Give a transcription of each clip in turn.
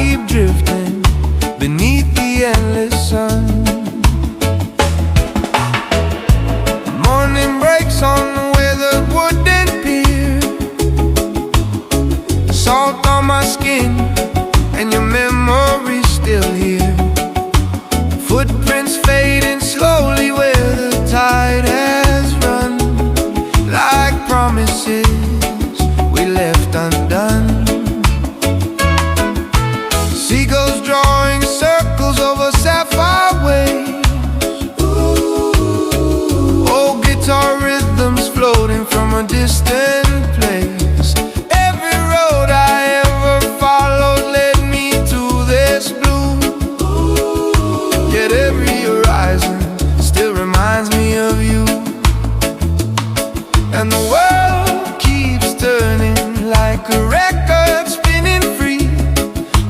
keep drifting beneath the endless sun. Morning breaks on the weathered wooden pier, salt on my skin and your memory's still here. Footprints fading slowly where the tide has run, like promises we left undone. Seagulls drawing circles over sapphire waves, old guitar rhythms floating from a distant place. Every road I ever followed led me to this blue, yet every horizon still reminds me of you. And the world keeps turning like a record spinning free.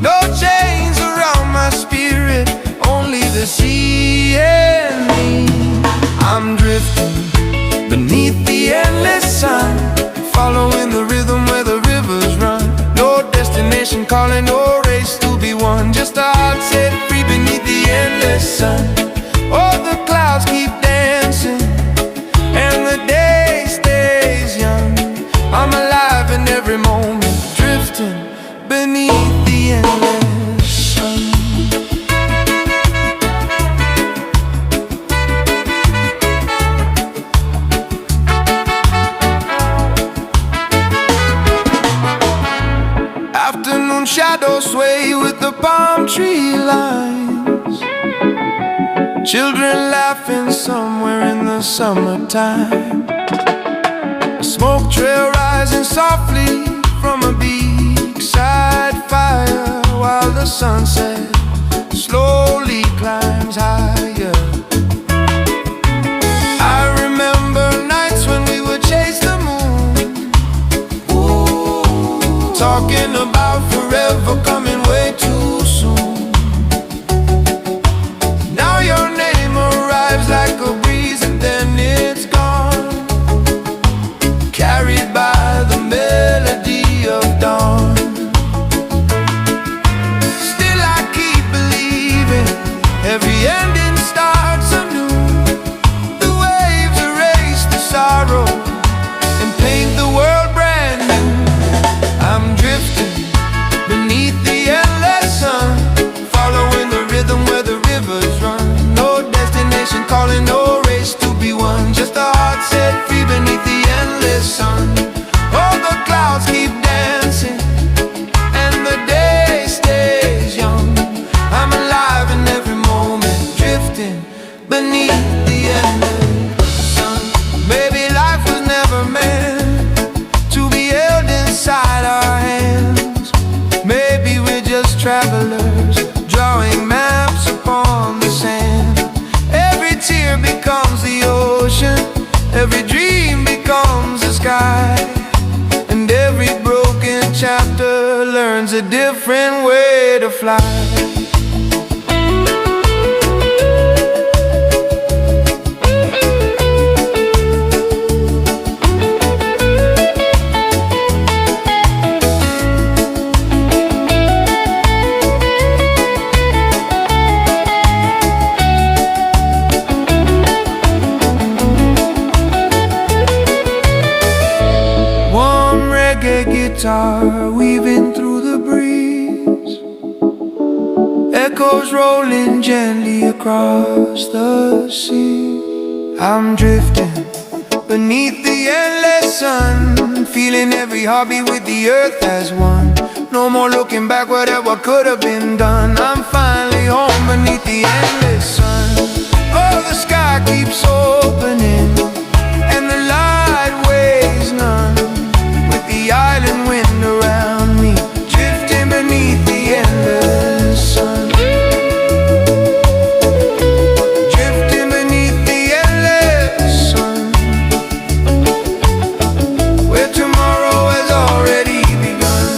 No chains around my spirit, only the sea and me. I'm drifting beneath the endless sun, following the rhythm where the rivers run. No destination calling, no race to be won, just a heart set free beneath the endless sun. Oh, the clouds keep dancing and the day stays young. I'm alive in every moment, drifting beneath the endless sun. Afternoon shadows sway with the palm tree lines, children laughing somewhere in the summertime. A smoke trail rising softly from a beachside fire, while the sunset slowly climbs higher. I remember nights when we would chase the moon, talking about forever coming way too soon. Now your name arrives like a breeze and then it's gone, carried by the melody of dawn. Still I keep believing every ending starts anew. The waves erase the sorrow and paint the world brand new. I'm drifting beneath the endless sun, following the rhythm where the rivers run. No destination calling, no race to be won, just a heart set free beneath the endless sun. Oh, the clouds keep dancing and the day stays young. I'm alive in every moment, drifting beneath the endless sun. Maybe life was never meant to be held inside our hands. Maybe we're just travelers drawing maps upon the sand. Every tear becomes the ocean, every dream becomes the sky, and every broken chapter learns a different way to fly. Reggae guitar weaving through the breeze, echoes rolling gently across the sea. I'm drifting beneath the endless sun, feeling every heartbeat with the earth as one. No more looking back, whatever could have been done. I'm finally home beneath the endless sun. Oh, the sky keeps opening and the light weighs none, the island wind around me, drifting beneath the endless sun. Drifting beneath the endless sun, where tomorrow has already begun.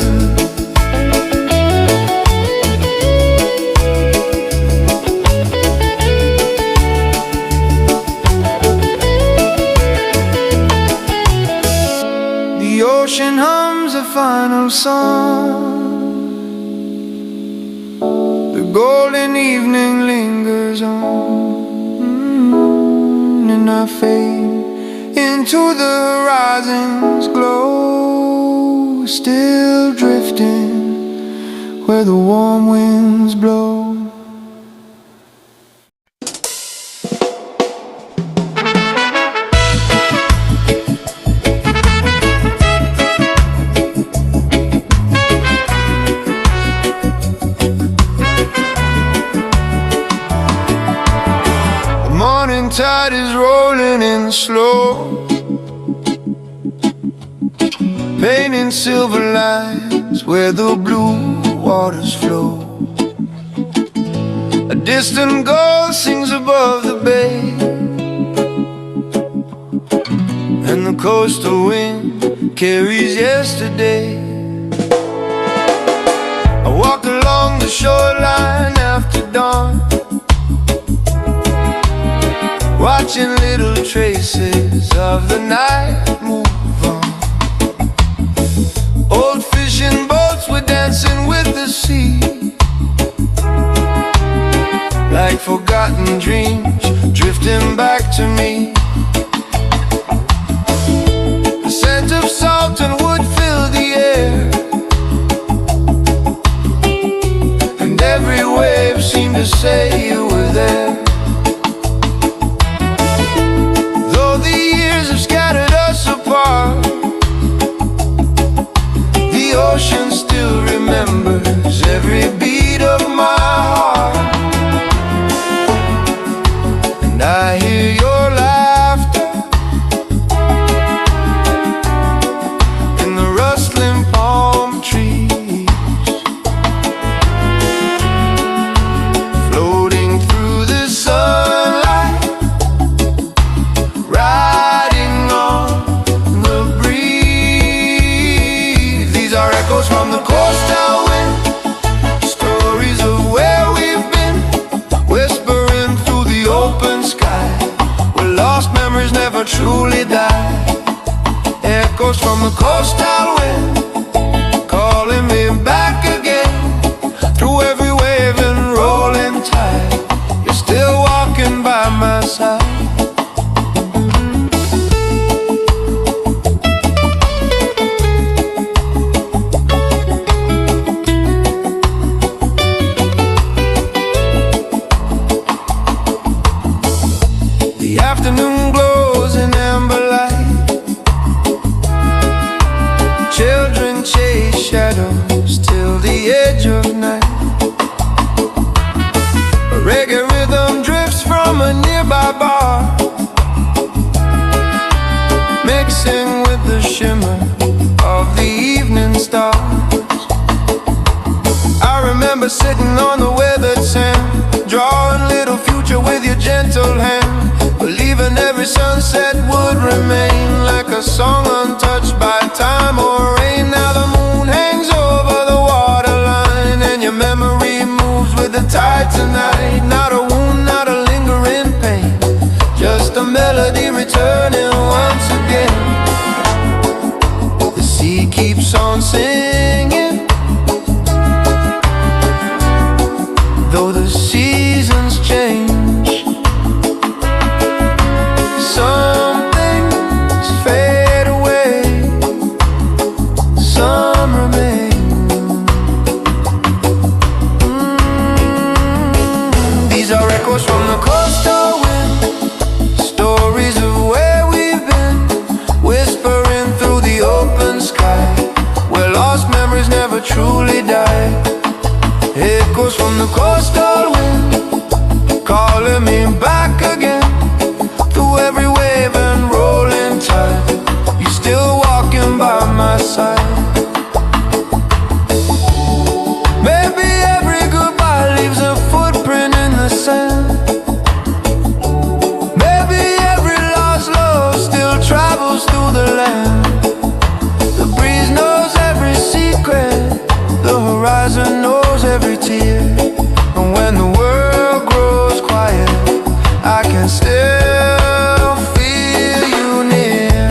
The ocean hums a final song, The golden evening lingers on, and I fade into the horizon's glow, still drifting where the warm winds blow. Tide is rolling in slow, painting silver lines where the blue waters flow. A distant gull sings above the bay, and the coastal wind carries yesterday. I walk along the shoreline after dawn, watching little traces of the night move on. Old fishing boats were dancing with the sea, like forgotten dreams drifting back to me. The scent of salt and wood filled the air, and every wave seemed to say you were there. The ocean still remembers every beat of my heart, and I hear your laughter in the rustling palm trees, floating through the sunlight, riding on the breeze. These are echoes from the coastal wind, stories of where we've been, whispering through the open sky, where lost memories never truly die. Echoes from the coastal wind, calling me back again, through every wave and rolling tide. You're still walking by my side. The afternoon glows in amber light, children chase shadows till the edge of night. A reggae rhythm drifts from a nearby bar, mixing with the shimmer of the evening stars. I remember sitting on the weathered sand, drawing little future with your gentle hand, believing every sunset would remain like a song untouched by time or rain. Now the moon hangs over the waterline, and your memory moves with the tide tonight. Not a wound, not a lingering pain, just a melody returning once again. The sea keeps on singing, though the seasons change. Some things fade away, some remain. These are echoes from the coastal wind, stories of where we've been, whispering through the open sky, where lost memories never truly die. Echoes from the coastal wind, calling me back again, through every wave and rolling tide. You're still walking by my side. Maybe every goodbye leaves a footprint in the sand. Maybe every lost love still travels through the land. The breeze knows every secret, the horizon knows every tear. And when the world grows quiet, I can still feel you near.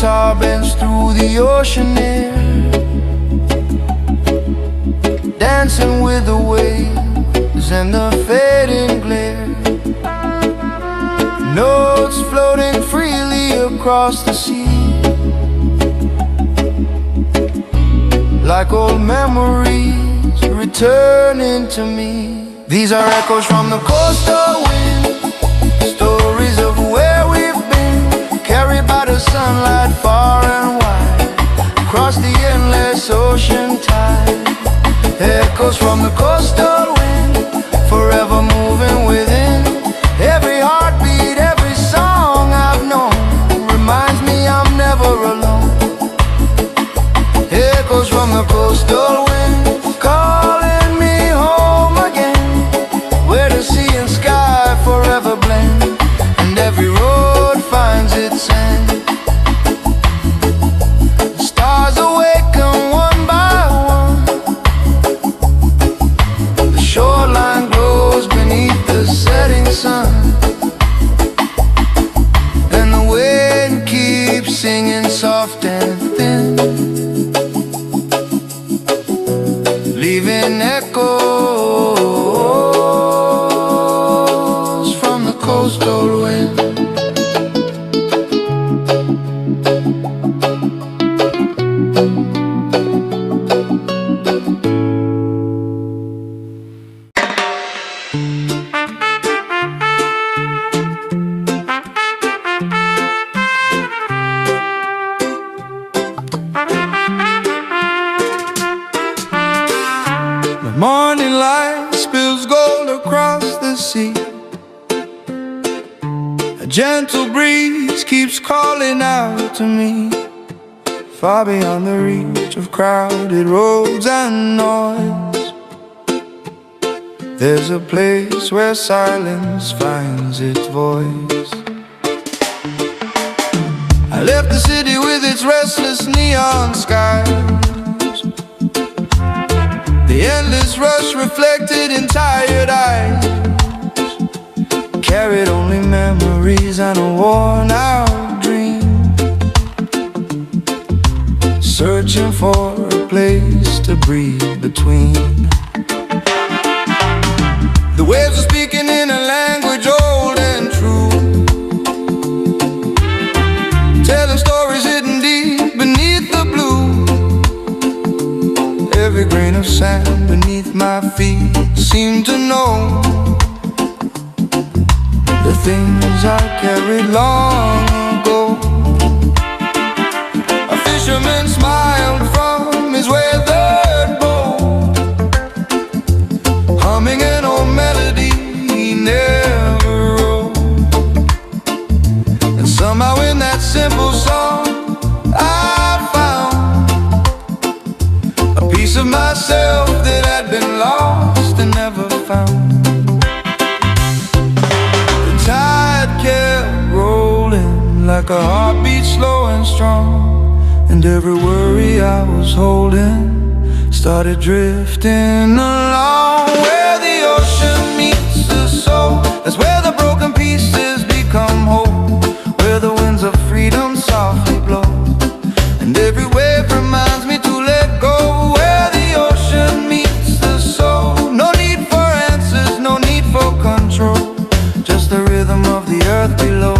guitar bends through the ocean air, dancing with the waves and the fading glare. Notes floating freely across the sea, like old memories returning to me. These are echoes from the coastal wind, stories of where we've been, carried by the sunlight far and wide, across the endless ocean tide. Echoes from the coastal wind, forever moving within. Every heartbeat, every song I've known reminds me I'm never alone. Echoes from the coastal wind, calling me home again, where the sea and sky forever blend, and every road finds its end. Stars awaken one by one, the shoreline glows beneath the setting sun, and the wind keeps singing soft and thin, leaving echoes from the coastal wind. The morning light spills gold across the sea, a gentle breeze keeps calling out to me, far beyond the reach of crowded roads and noise. There's a place where silence finds its voice. I left the city with its restless neon skies, the endless rush reflected in tired eyes, carried only memories and a worn out dream, searching for a place to breathe between. The waves are speaking in a language old and true, telling stories hidden deep beneath the blue. Every grain of sand beneath my feet seemed to know the things I carried long ago. A fisherman smiled from his weathered boat, humming an old melody he never wrote. And somehow in that simple song I found a piece of myself that had been lost and never found. The tide kept rolling like a heartbeat slow and strong, and every worry I was holding started drifting along. Where the ocean meets the soul, that's where the broken pieces become whole, where the winds of freedom softly blow, and every wave reminds me to let go. Where the ocean meets the soul, no need for answers, no need for control, just the rhythm of the earth below,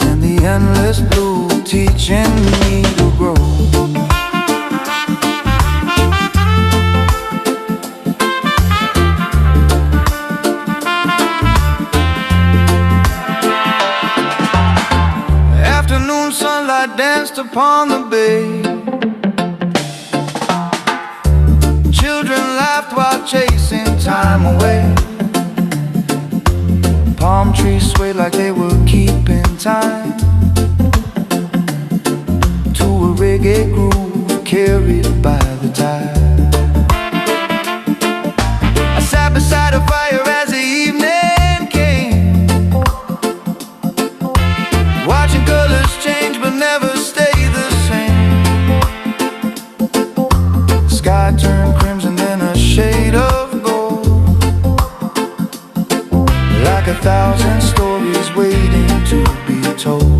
and the endless blue teaching me to grow. Afternoon sunlight danced upon the bay, children laughed while chasing time away, palm trees swayed like they were keeping time to a reggae groove carried by the tide. I sat beside a fire as the evening came, watching colors change but never stay the same. The sky turned crimson, then a shade of gold, like 1,000 stories waiting to be told.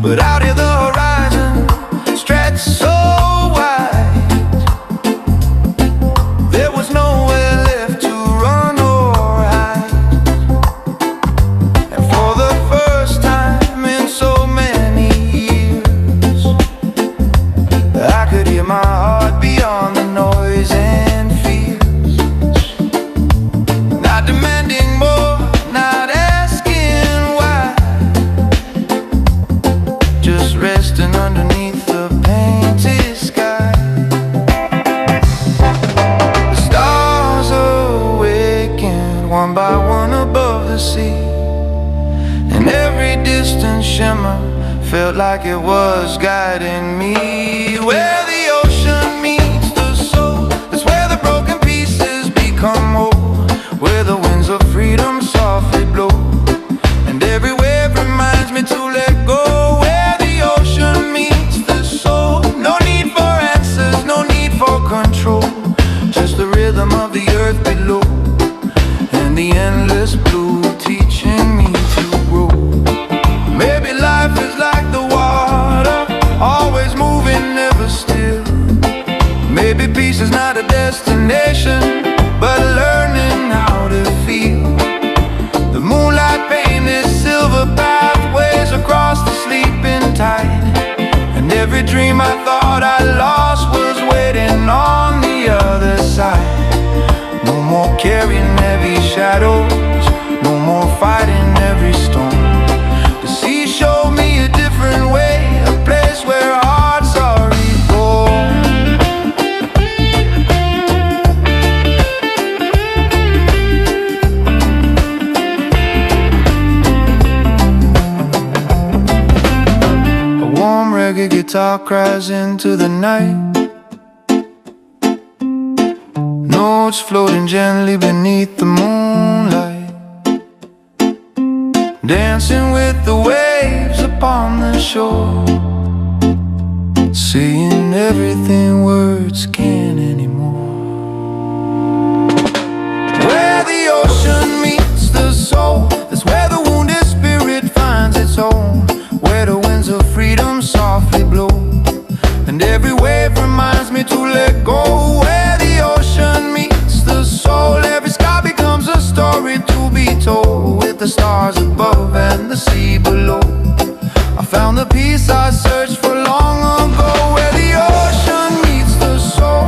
But out here the horizon stretched so wide, there was nowhere left to run or hide. And for the first time in so many years, I could hear my heart beyond the noise and fears. Not demanding more, not asking why, just resting underneath the painted sky. The stars awakened one by one above the sea, and every distant shimmer felt like it was guiding me. Where the ocean meets the soul, that's where the broken pieces become whole, where the winds of freedom softly blow, and every wave reminds me to let go. Where the ocean meets the soul, no need for answers, no need for control, just the rhythm of the earth below, and the endless blue teaching me to grow. Maybe life is like the water, always moving, never still. Maybe peace is not a destination, but learning how to feel. The moonlight painted silver pathways across the sleeping tide, and every dream I thought I lost was waiting on the other side. No more carrying heavy shadows, no more fighting every storm. The sea showed me a different way, a place where hearts are reborn. A warm reggae guitar cries into the night, notes floating gently beneath the moonlight, dancing with the waves upon the shore, saying everything words can't anymore. Where the ocean meets the soul, that's where the wounded spirit finds its home, where the winds of freedom softly blow, and every wave reminds me to let go. Where the ocean meets the soul, every sky becomes a story to be told, with the stars above and the sea below. I found the peace I searched for long ago. Where the ocean meets the soul,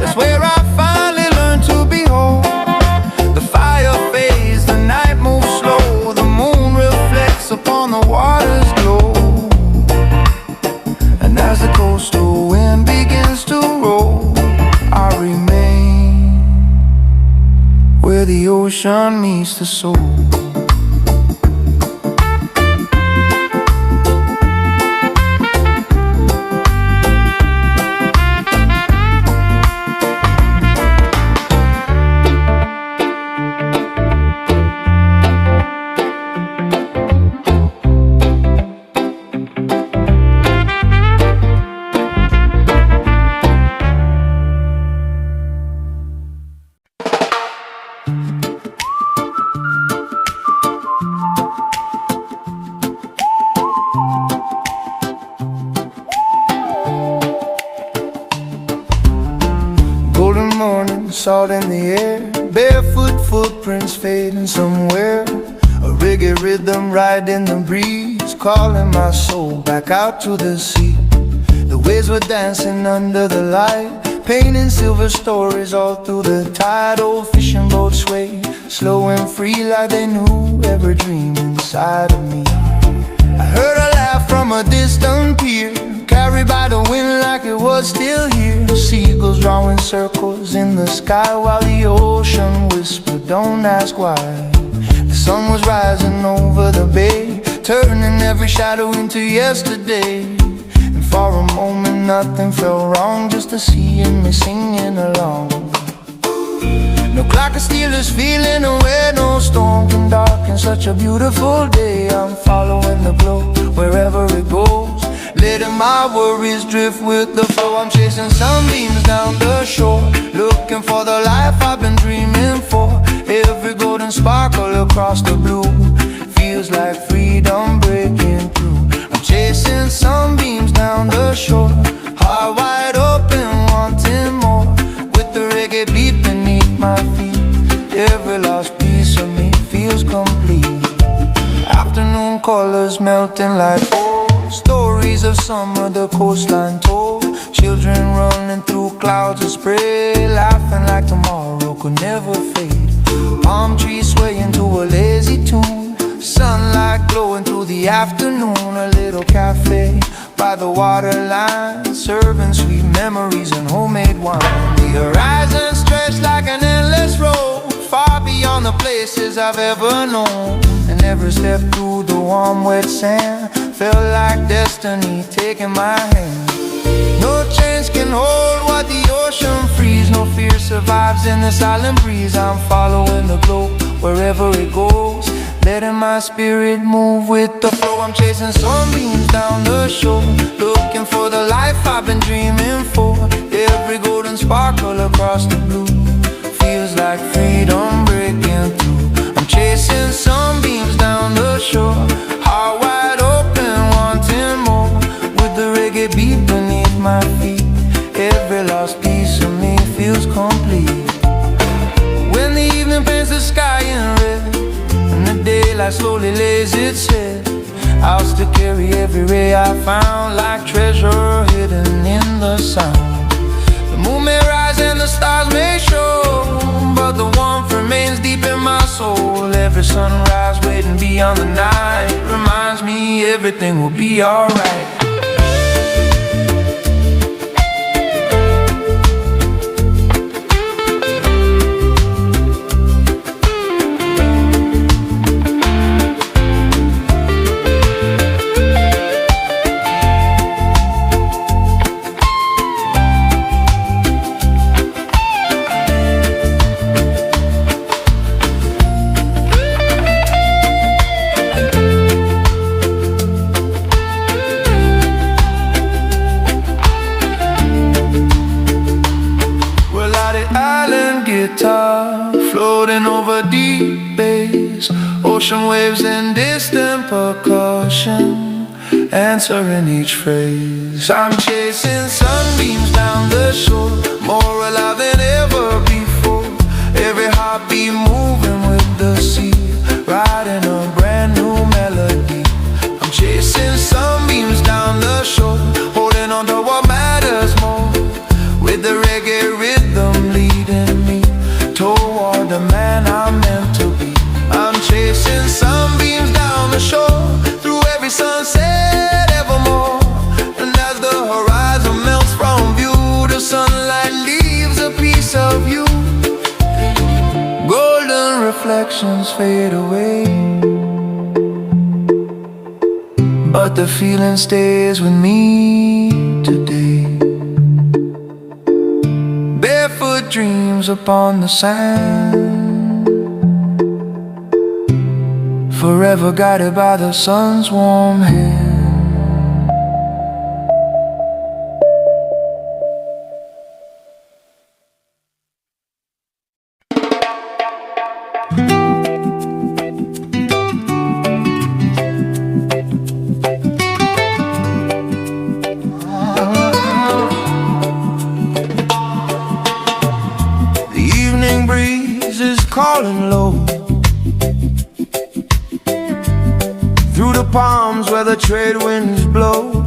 that's where I finally learned to behold. The fire fades, the night moves slow, the moon reflects upon the water's glow, and as the coastal wind begins to roll, I remain where the ocean meets the soul. Salt in the air, barefoot footprints fading somewhere, a reggae rhythm riding the breeze, calling my soul back out to the sea. The waves were dancing under the light, painting silver stories all through the tide. Old fishing boats sway, slow and free, like they knew every dream inside of me. I heard a laugh from a distant pier, carried by the wind like it was still here. Seagulls drawing circles in the sky, while the ocean whispered, don't ask why. The sun was rising over the bay, turning every shadow into yesterday. And for a moment nothing felt wrong, just to see me singing along. No clock can steal this feeling away, no storm can darken such a beautiful day. I'm following the glow wherever it goes, letting my worries drift with the flow. I'm chasing sunbeams down the shore, looking for the life I've been dreaming for. Every golden sparkle across the blue feels like freedom breaking through. I'm chasing feeling like old stories of summer, the coastline told. Children running through clouds of spray, laughing like tomorrow could never fade. Palm trees swaying to a lazy tune, sunlight glowing through the afternoon. A little cafe by the waterline, serving sweet memories and homemade wine. The horizon stretched like an endless road, far beyond the places I've ever known. And every step through the warm wet sand felt like destiny taking my hand. No chains can hold what the ocean frees, no fear survives in the silent breeze. I'm following the glow wherever it goes, letting my spirit move with the flow. I'm chasing sunbeams down the shore, looking for the life I've been dreaming for. Every golden sparkle across the blue feels like freedom breaking through. I'm chasing sunbeams down the shore, heart wide open, wanting more. With the reggae beat beneath my feet, every lost piece of me feels complete. When the evening paints the sky in red and the daylight slowly lays its head, I'll still carry every ray I found, like treasure hidden in the sound. The moon may rise and the stars may show, but the warmth remains deep in my soul. Every sunrise waiting beyond the night reminds me everything will be alright. Floating over deep bays, ocean waves and distant percussion, answering each phrase. I'm chasing sunbeams down the shore, more alive than ever before. Every heartbeat moving with the sea, writing a brand new melody. I'm chasing sunbeams down the shore, holding on to what matters more. With the reggae rhythm leading me toward the man I'm meant to be. I'm chasing sunbeams down the shore, through every sunset evermore. And as the horizon melts from view, the sunlight leaves a piece of you. Golden reflections fade away, but the feeling stays with me today. Barefoot dreams upon the sand, forever guided by the sun's warm hand. Calling low through the palms where the trade winds blow.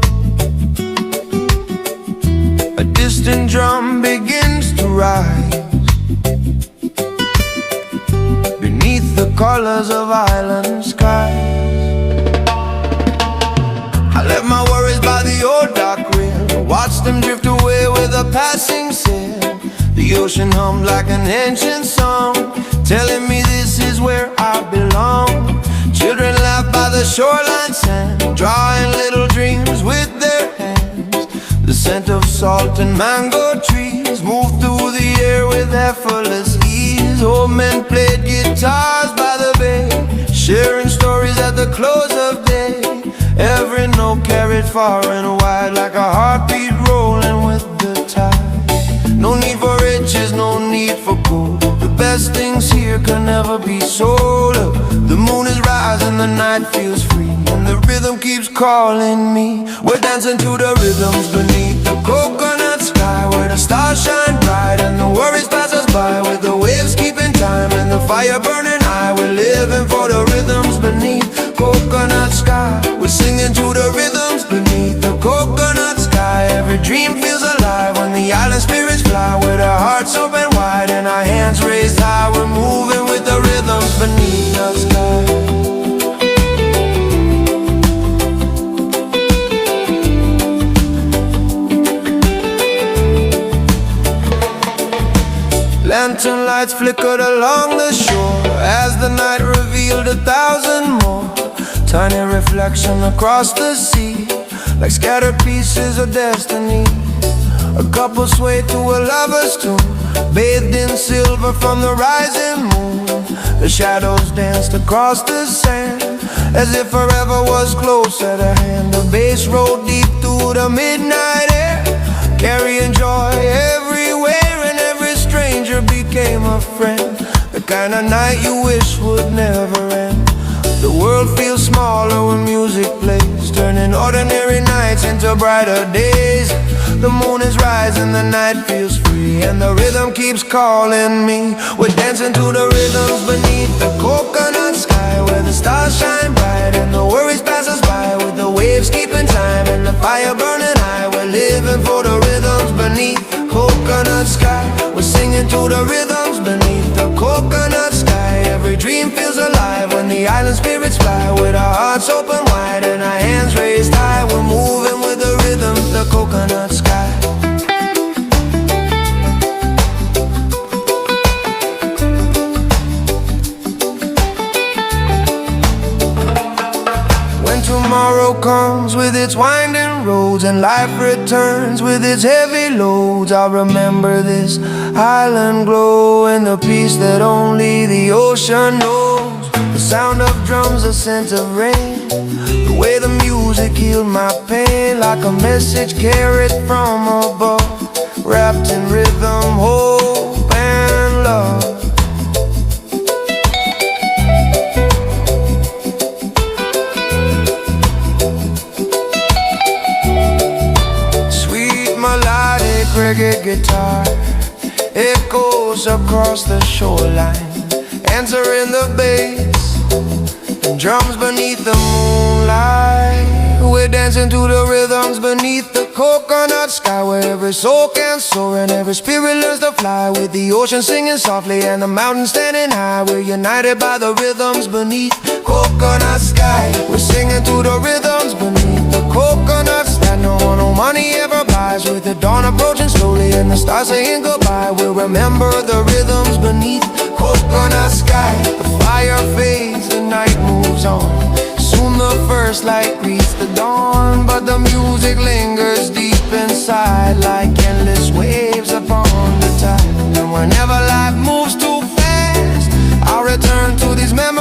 A distant drum begins to rise beneath the colors of island skies. I left my worries by the old dock rail, watched them drift away with a passing sail. The ocean hummed like an ancient song, telling me this is where I belong. Children laugh by the shoreline sand, drawing little dreams with their hands. The scent of salt and mango trees moved through the air with effortless ease. Old men played guitars by the bay, sharing stories at the close of day. Every note carried far and wide, like a heartbeat rolling with the tide. No need for riches, no need for gold, the best things here can never be sold. The moon is rising, the night feels free, and the rhythm keeps calling me. We're dancing to the rhythms beneath the coconut sky, where the stars shine bright and the worries pass us by. With the waves keeping time and the fire burning high, we're living for the rhythms beneath coconut coconut sky. We're singing to the rhythms beneath the coconut sky. Every dream feels alive when the island spirits fly, with our hearts open wide and our hands raised high. We're moving with the rhythms beneath the sky. Lantern lights flickered along the shore as the night revealed 1,000 more tiny reflections across the sea, like scattered pieces of destiny. A couple swayed to a lover's tune, bathed in silver from the rising moon. The shadows danced across the sand as if forever was close at hand. The bass rolled deep through the midnight air, carrying joy everywhere, and every stranger became a friend. The kind of night you wish would never end. The world feels smaller when music plays, turning ordinary nights into brighter days. The moon is rising, the night feels free, and the rhythm keeps calling me. We're dancing to the rhythms beneath the coconut sky, where the stars shine bright and the worries pass us by, with the waves keeping time and the fire burning high. We're living for the rhythms beneath the coconut sky. We're singing to the rhythms beneath the coconut sky. Every dream feels alive when the island spirits fly, with our hearts open wide and our hands raised high. We're moving with the rhythms, the coconut sky. When tomorrow comes with its winding roads and life returns with its heavy loads, I'll remember this island glow and the peace that only the ocean knows. The sound of drums, the scent of rain, the way the music healed my pain, like a message carried from above, wrapped in rhythm, hope and love. Sweet melodic reggae guitar echoes across the shoreline, answering the bass and drums beneath the moonlight. We're dancing to the rhythms beneath the coconut sky, where every soul can soar and every spirit learns to fly, with the ocean singing softly and the mountains standing high. We're united by the rhythms beneath coconut sky. We're singing to the rhythms beneath the coconut sky. No money ever buys, with the dawn approaching slowly and the stars saying goodbye. We'll remember the rhythms beneath coconut sky. The fire fades, the night moves on, soon the first light greets the dawn, but the music lingers deep inside, like endless waves upon the tide. And whenever life moves too fast, I'll return to these memories